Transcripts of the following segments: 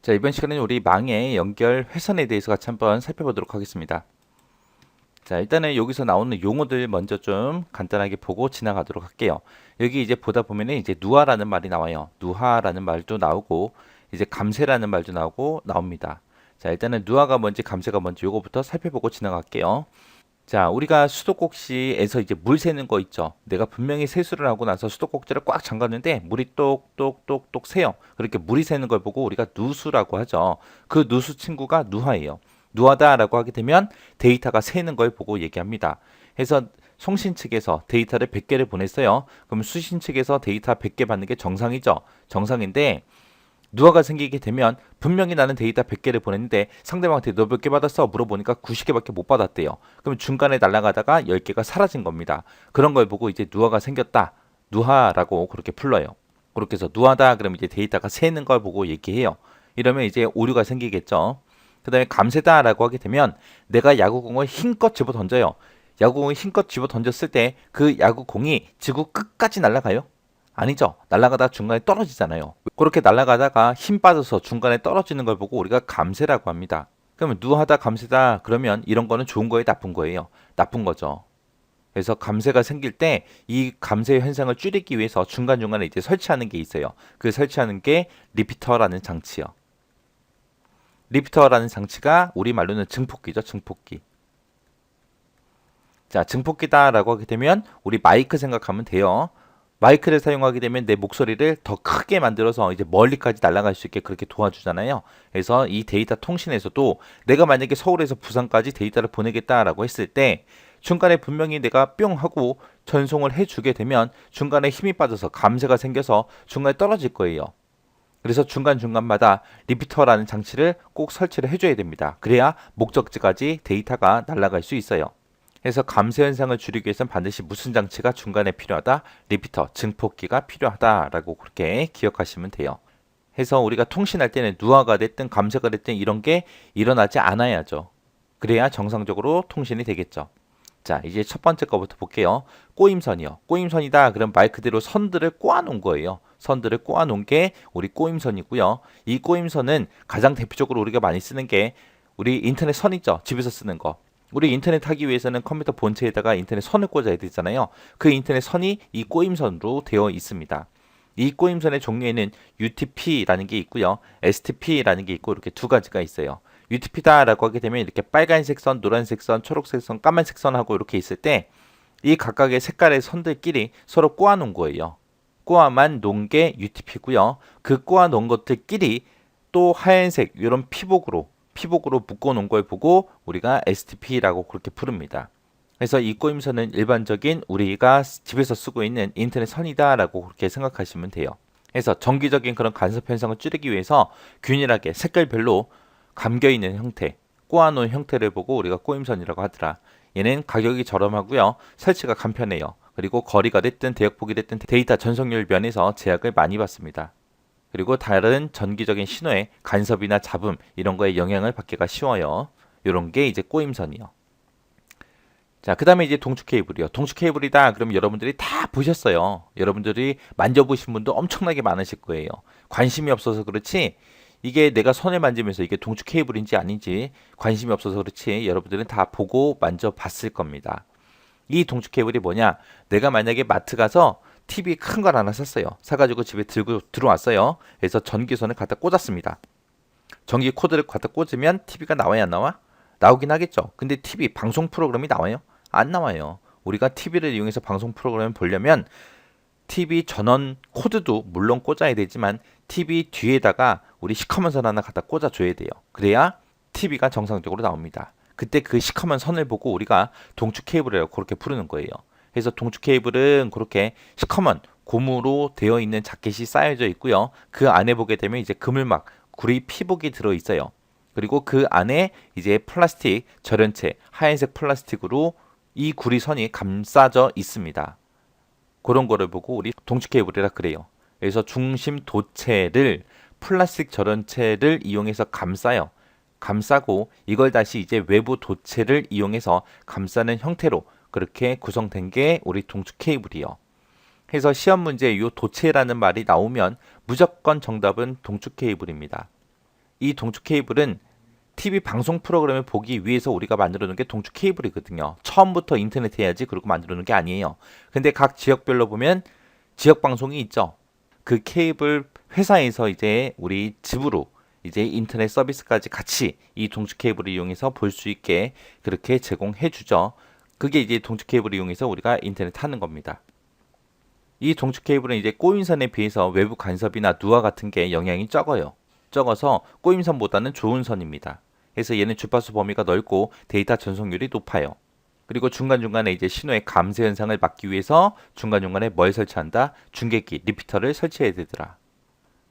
자, 이번 시간에는 우리 망의 연결 회선에 대해서 같이 한번 살펴보도록 하겠습니다. 자, 일단은 여기서 나오는 용어들 먼저 좀 간단하게 보고 지나가도록 할게요. 여기 이제 보다 보면은 이제 누하라는 말이 나와요. 누하라는 말도 나오고 이제 감세라는 말도 나옵니다. 자, 일단은 누하가 뭔지 감세가 뭔지 요거부터 살펴보고 지나갈게요. 자, 우리가 수도꼭지에서 이제 물 새는 거 있죠. 내가 분명히 세수를 하고 나서 수도꼭지를 꽉 잠갔는데 물이 똑똑똑똑 새요. 그렇게 물이 새는 걸 보고 우리가 누수라고 하죠. 그 누수 친구가 누하예요. 누하다라고 하게 되면 데이터가 새는 걸 보고 얘기합니다. 그래서 송신 측에서 데이터를 100개를 보냈어요. 그럼 수신 측에서 데이터 100개 받는 게 정상이죠. 정상인데 누화가 생기게 되면 분명히 나는 데이터 100개를 보냈는데 상대방한테 너 몇 개 받았어? 물어보니까 90개밖에 못 받았대요. 그럼 중간에 날아가다가 10개가 사라진 겁니다. 그런 걸 보고 이제 누화가 생겼다. 누하라고 그렇게 불러요. 그렇게 해서 누하다 그러면 이제 데이터가 새는 걸 보고 얘기해요. 이러면 이제 오류가 생기겠죠. 그 다음에 감세다라고 하게 되면 내가 야구공을 힘껏 집어 던져요. 야구공을 힘껏 집어 던졌을 때 그 야구공이 지구 끝까지 날아가요? 아니죠. 날아가다 중간에 떨어지잖아요. 그렇게 날아가다가 힘 빠져서 중간에 떨어지는 걸 보고 우리가 감세라고 합니다. 그러면 누하다 감세다 그러면 이런 거는 좋은 거예요, 나쁜 거예요? 나쁜 거죠. 그래서 감세가 생길 때 이 감세 현상을 줄이기 위해서 중간중간에 이제 설치하는 게 있어요. 그 설치하는 게 리피터라는 장치요. 리피터라는 장치가 우리말로는 증폭기죠, 증폭기. 자, 증폭기다라고 하게 되면 우리 마이크 생각하면 돼요. 마이크를 사용하게 되면 내 목소리를 더 크게 만들어서 이제 멀리까지 날아갈 수 있게 그렇게 도와주잖아요. 그래서 이 데이터 통신에서도 내가 만약에 서울에서 부산까지 데이터를 보내겠다라고 했을 때 중간에 분명히 내가 뿅 하고 전송을 해주게 되면 중간에 힘이 빠져서 감쇄가 생겨서 중간에 떨어질 거예요. 그래서 중간중간마다 리피터라는 장치를 꼭 설치를 해줘야 됩니다. 그래야 목적지까지 데이터가 날아갈 수 있어요. 그래서 감쇄 현상을 줄이기 위해서는 반드시 무슨 장치가 중간에 필요하다? 리피터, 증폭기가 필요하다라고 그렇게 기억하시면 돼요. 해서 우리가 통신할 때는 누화가 됐든 감쇄가 됐든 이런 게 일어나지 않아야죠. 그래야 정상적으로 통신이 되겠죠. 자, 이제 첫 번째 거부터 볼게요. 꼬임선이요. 꼬임선이다. 그럼 말 그대로 선들을 꼬아놓은 거예요. 선들을 꼬아놓은 게 우리 꼬임선이고요. 이 꼬임선은 가장 대표적으로 우리가 많이 쓰는 게 우리 인터넷 선 있죠. 집에서 쓰는 거. 우리 인터넷 하기 위해서는 컴퓨터 본체에다가 인터넷 선을 꽂아야 되잖아요. 그 인터넷 선이 이 꼬임선으로 되어 있습니다. 이 꼬임선의 종류에는 UTP라는 게 있고요. STP라는 게 있고 이렇게 두 가지가 있어요. UTP다라고 하게 되면 이렇게 빨간색 선, 노란색 선, 초록색 선, 까만색 선하고 이렇게 있을 때 이 각각의 색깔의 선들끼리 서로 꼬아 놓은 거예요. 꼬아만 놓은 게 UTP고요. 그 꼬아 놓은 것들끼리 또 하얀색 이런 피복으로 묶어 놓은 걸 보고 우리가 STP라고 그렇게 부릅니다. 그래서 이 꼬임선은 일반적인 우리가 집에서 쓰고 있는 인터넷 선이다라고 그렇게 생각하시면 돼요. 그래서 정기적인 그런 간섭 현상을 줄이기 위해서 균일하게 색깔별로 감겨 있는 형태, 꼬아놓은 형태를 보고 우리가 꼬임선이라고 하더라. 얘는 가격이 저렴하고요. 설치가 간편해요. 그리고 거리가 됐든 대역폭이 됐든 데이터 전송률 면에서 제약을 많이 받습니다. 그리고 다른 전기적인 신호에 간섭이나 잡음 이런 거에 영향을 받기가 쉬워요. 이런 게 이제 꼬임선이요. 자, 그 다음에 이제 동축 케이블이요. 동축 케이블이다. 그럼 여러분들이 다 보셨어요. 여러분들이 만져보신 분도 엄청나게 많으실 거예요. 관심이 없어서 그렇지 이게 내가 손에 만지면서 이게 동축 케이블인지 아닌지 관심이 없어서 그렇지 여러분들은 다 보고 만져봤을 겁니다. 이 동축 케이블이 뭐냐? 내가 만약에 마트 가서 TV 큰 걸 하나 샀어요. 사가지고 집에 들고 들어왔어요. 그래서 전기선을 갖다 꽂았습니다. 전기 코드를 갖다 꽂으면 TV가 나와야 안 나와? 나오긴 하겠죠. 근데 TV 방송 프로그램이 나와요? 안 나와요. 우리가 TV를 이용해서 방송 프로그램을 보려면 TV 전원 코드도 물론 꽂아야 되지만 TV 뒤에다가 우리 시커먼 선 하나 갖다 꽂아줘야 돼요. 그래야 TV가 정상적으로 나옵니다. 그때 그 시커먼 선을 보고 우리가 동축 케이블이라고 그렇게 부르는 거예요. 그래서 동축 케이블은 그렇게 시커먼 고무로 되어 있는 자켓이 쌓여져 있고요. 그 안에 보게 되면 이제 그물막, 구리 피복이 들어 있어요. 그리고 그 안에 이제 플라스틱 절연체, 하얀색 플라스틱으로 이 구리선이 감싸져 있습니다. 그런 거를 보고 우리 동축 케이블이라 그래요. 그래서 중심 도체를 플라스틱 절연체를 이용해서 감싸요. 감싸고 이걸 다시 이제 외부 도체를 이용해서 감싸는 형태로 그렇게 구성된 게 우리 동축 케이블이요. 그래서 시험 문제에 이 도체라는 말이 나오면 무조건 정답은 동축 케이블입니다. 이 동축 케이블은 TV 방송 프로그램을 보기 위해서 우리가 만들어 놓은 게 동축 케이블이거든요. 처음부터 인터넷 해야지 그러고 만들어 놓은 게 아니에요. 근데 각 지역별로 보면 지역 방송이 있죠. 그 케이블 회사에서 이제 우리 집으로 이제 인터넷 서비스까지 같이 이 동축 케이블을 이용해서 볼 수 있게 그렇게 제공해 주죠. 그게 이제 동축 케이블을 이용해서 우리가 인터넷 하는 겁니다. 이 동축 케이블은 이제 꼬임선에 비해서 외부 간섭이나 누화 같은 게 영향이 적어요. 적어서 꼬임선보다는 좋은 선입니다. 그래서 얘는 주파수 범위가 넓고 데이터 전송률이 높아요. 그리고 중간중간에 이제 신호의 감쇄 현상을 막기 위해서 중간중간에 뭘 설치한다? 중계기, 리피터를 설치해야 되더라.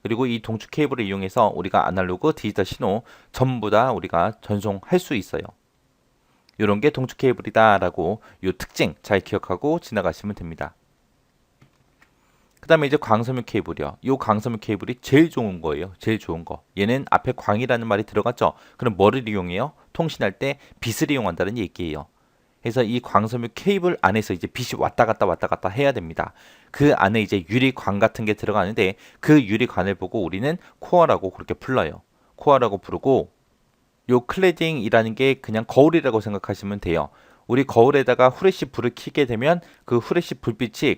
그리고 이 동축 케이블을 이용해서 우리가 아날로그, 디지털 신호 전부 다 우리가 전송할 수 있어요. 이런 게 동축 케이블이다라고 이 특징 잘 기억하고 지나가시면 됩니다. 그 다음에 이제 광섬유 케이블이요. 이 광섬유 케이블이 제일 좋은 거예요. 제일 좋은 거. 얘는 앞에 광이라는 말이 들어갔죠. 그럼 뭐를 이용해요? 통신할 때 빛을 이용한다는 얘기예요. 그래서 이 광섬유 케이블 안에서 이제 빛이 왔다 갔다 해야 됩니다. 그 안에 이제 유리관 같은 게 들어가는데 그 유리관을 보고 우리는 코어라고 그렇게 불러요. 코어라고 부르고 요 클래딩이라는 게 그냥 거울이라고 생각하시면 돼요. 우리 거울에다가 후레쉬 불을 켜게 되면 그 후레쉬 불빛이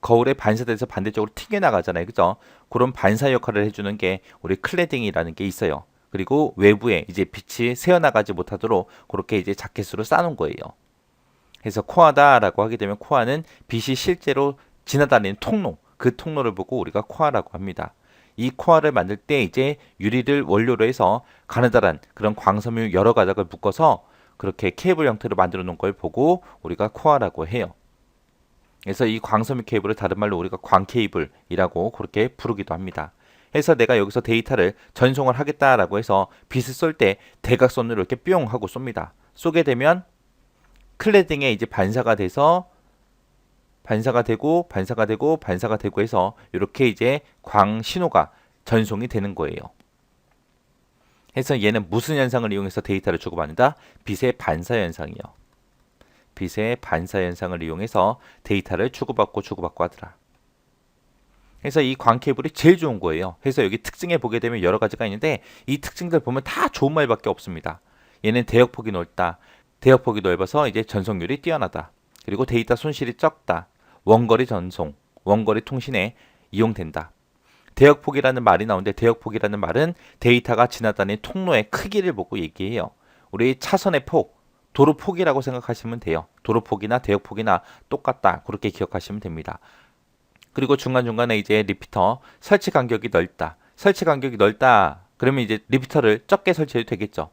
거울에 반사돼서 반대쪽으로 튕겨나가잖아요. 그죠? 그런 반사 역할을 해주는 게 우리 클래딩이라는 게 있어요. 그리고 외부에 이제 빛이 새어나가지 못하도록 그렇게 이제 자켓으로 싸놓은 거예요. 그래서 코아다라고 하게 되면 코아는 빛이 실제로 지나다니는 통로, 그 통로를 보고 우리가 코아라고 합니다. 이 코아를 만들 때 이제 유리를 원료로 해서 가느다란 그런 광섬유 여러 가닥을 묶어서 그렇게 케이블 형태로 만들어 놓은 걸 보고 우리가 코아라고 해요. 그래서 이 광섬유 케이블을 다른 말로 우리가 광케이블이라고 그렇게 부르기도 합니다. 해서 내가 여기서 데이터를 전송을 하겠다라고 해서 빛을 쏠 때 대각선으로 이렇게 뿅 하고 쏩니다. 쏘게 되면 클래딩에 이제 반사가 돼서 반사가 되고 해서 이렇게 이제 광 신호가 전송이 되는 거예요. 해서 얘는 무슨 현상을 이용해서 데이터를 주고받는다? 빛의 반사 현상이요. 빛의 반사 현상을 이용해서 데이터를 주고받고 하더라. 그래서 이 광 케이블이 제일 좋은 거예요. 그래서 여기 특징에 보게 되면 여러 가지가 있는데 이 특징들 보면 다 좋은 말밖에 없습니다. 얘는 대역폭이 넓다. 대역폭이 넓어서 이제 전송률이 뛰어나다. 그리고 데이터 손실이 적다. 원거리 전송, 원거리 통신에 이용된다. 대역폭이라는 말이 나오는데 대역폭이라는 말은 데이터가 지나다니는 통로의 크기를 보고 얘기해요. 우리 차선의 폭, 도로 폭이라고 생각하시면 돼요. 도로 폭이나 대역 폭이나 똑같다. 그렇게 기억하시면 됩니다. 그리고 중간중간에 이제 리피터 설치 간격이 넓다. 설치 간격이 넓다. 그러면 이제 리피터를 적게 설치해도 되겠죠.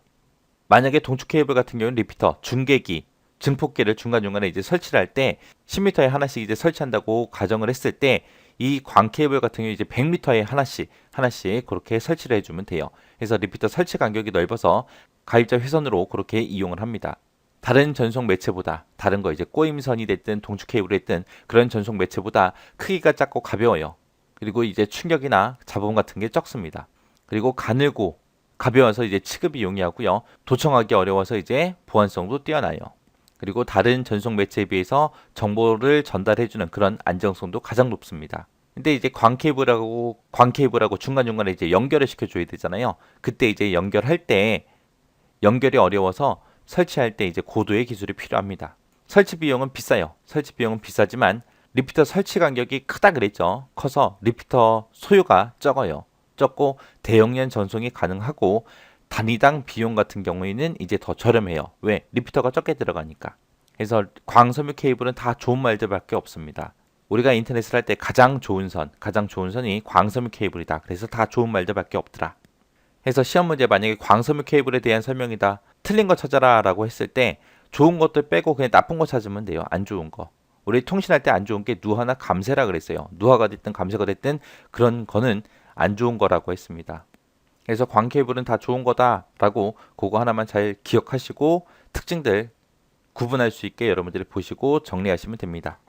만약에 동축 케이블 같은 경우는 리피터, 중계기, 증폭기를 중간중간에 이제 설치를 할 때 10m에 하나씩 이제 설치한다고 가정을 했을 때 이 광 케이블 같은 경우 이제 100m에 하나씩 그렇게 설치를 해주면 돼요. 그래서 리피터 설치 간격이 넓어서 가입자 회선으로 그렇게 이용을 합니다. 다른 전송 매체보다 다른 거 이제 꼬임선이 됐든 동축 케이블이 됐든 그런 전송 매체보다 크기가 작고 가벼워요. 그리고 이제 충격이나 잡음 같은 게 적습니다. 그리고 가늘고 가벼워서 이제 취급이 용이하고요. 도청하기 어려워서 이제 보안성도 뛰어나요. 그리고 다른 전송 매체에 비해서 정보를 전달해주는 그런 안정성도 가장 높습니다. 근데 이제 광 케이블하고 중간중간에 이제 연결을 시켜줘야 되잖아요. 그때 이제 연결할 때 연결이 어려워서 설치할 때 이제 고도의 기술이 필요합니다. 설치 비용은 비싸요. 설치 비용은 비싸지만 리피터 설치 간격이 크다 그랬죠. 커서 리피터 소요가 적어요. 적고 대용량 전송이 가능하고 단위당 비용 같은 경우에는 이제 더 저렴해요. 왜? 리피터가 적게 들어가니까. 그래서 광섬유 케이블은 다 좋은 말들밖에 없습니다. 우리가 인터넷을 할 때 가장 좋은 선이 광섬유 케이블이다. 그래서 다 좋은 말들밖에 없더라. 해서 시험 문제 만약에 광섬유 케이블에 대한 설명이다. 틀린 거 찾아라 라고 했을 때 좋은 것들 빼고 그냥 나쁜 거 찾으면 돼요. 안 좋은 거. 우리 통신할 때 안 좋은 게 누화나 감쇄라 그랬어요. 누화가 됐든 감쇄가 됐든 그런 거는 안 좋은 거라고 했습니다. 그래서 광 케이블은 다 좋은 거다라고 그거 하나만 잘 기억하시고 특징들 구분할 수 있게 여러분들이 보시고 정리하시면 됩니다.